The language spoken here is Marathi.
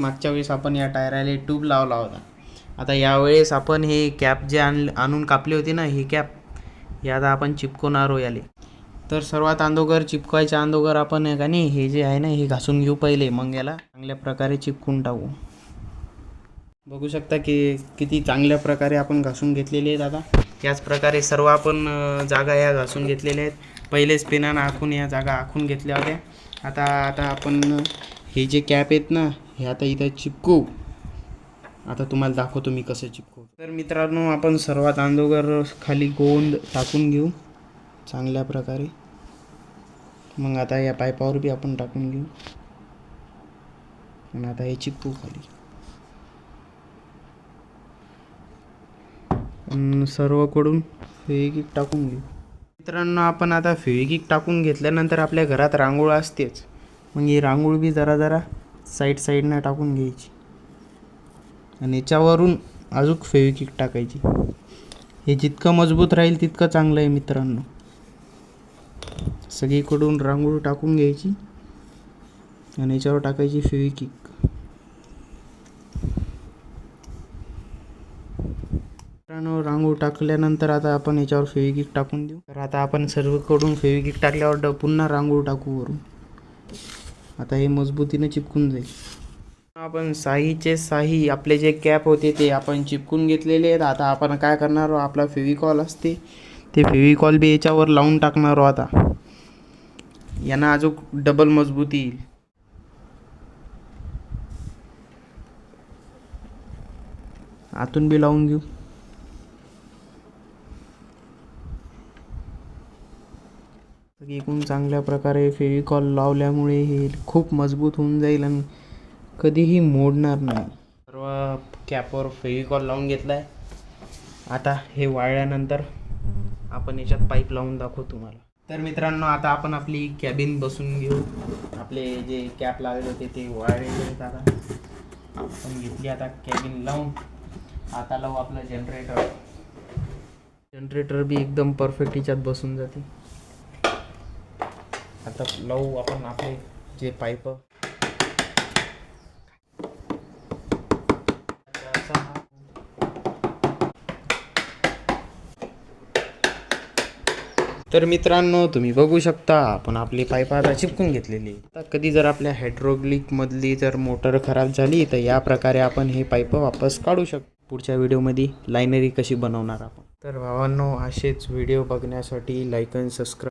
मागच्या वेळेस आपण या टायराला ट्यूब लावला होता. आता यावेळेस आपण हे कॅप जे आणून कापले होते ना, ही कॅप हे आता आपण चिपकवणार आहोत याले. तर सर्वात अगोदर चिपकवायच्या अगोदर आपण का नाही हे जे आहे ना हे घासून घेऊ पहिले, मग याला चांगल्या प्रकारे चिपकून टाकू. बघू शकता की किती चांगल्या प्रकारे आपण घासून घेतलेले आहेत. आता याच प्रकारे सर्व आपण जागा या घासून घेतलेल्या आहेत. पहिलेच पेनानं आखून या जागा आखून घेतल्या होत्या. आता आपण हे जे कॅप आहेत ना हे आता इथं चिपकू. आता तुम्हाला दाखवतो मी कसं चिपकू. तर मित्रांनो, आपण सर्वात अगोदर खाली गोंद टाकून घेऊ चांगल्या प्रकारे. मग आता या पाईपावर बी आपण टाकून घेऊ आणि आता हे चिपकू खाली. सर्वकडून फेविक्विक टाकून घेऊ. मित्रांनो, आपण आता फेविक्विक टाकून घेतल्यानंतर आपल्या घरात रांगोळ असतेच. मग ही रांगोळ बी जरा साईडनं टाकून घ्यायची आणि याच्यावरून अजून फेविक्विक टाकायची. हे जितकं मजबूत राहील तितकं चांगलं आहे मित्रांनो. सगळीकडून रांगोळ टाकून घ्यायची आणि याच्यावर टाकायची फेविक्विक. मित्रांनो, रांगोळ टाकल्यानंतर आता आपण याच्यावर फेविक्विक टाकून देऊ. तर आता आपण सर्वकडून फेविक्विक टाकल्यावर पुन्हा रांगोळ टाकू वरून. आता हे मजबूतीने चिपकून जाईल. आपण साही आपले जे कॅप होते ते आपण चिपकून घेतलेले आहेत. आता आपण काय करणार आहोत, आपला फेविकॉल असते ते फेविकॉल बी याच्यावर लावून टाकणार आहोत. आता यांना अजून डबल मजबूती येईल. आतून बी लावून घेऊ. एकूण चांगल्या प्रकारे फेविकॉल लावल्यामुळे हे खूप मजबूत होऊन जाईल आणि कधीही मोडणार नाही. सर्व कॅपवर फेविकॉल लावून घेतला आहे. आता हे वाळल्यानंतर आपण याच्यात पाईप लावून दाखवू तुम्हाला. तर मित्रांनो, आता आपण आपली कॅबिन बसून घेऊ. आपले जे कॅप लागले होते ते वाळलेले आहेत. आता आपण घेतली आता कॅबिन लावून. आता लावू आपलं जनरेटर बी एकदम परफेक्ट याच्यात बसून जाते. आता लावू आपण आपले जे पाईप. तर मित्रांनो, तुम्ही बघू शकता आपण आपली पाईप आता चिपकून घेतलेली. आता कधी जर आपल्या हायड्रोलिक मधली जर मोटर खराब झाली तर या प्रकारे आपण हे पाईप वापस काढू शकतो. पुढच्या व्हिडिओमध्ये लायनरी कशी बनवणार आपण. तर भावांनो, असेच व्हिडिओ बघण्यासाठी लाईक आणि सबस्क्राईब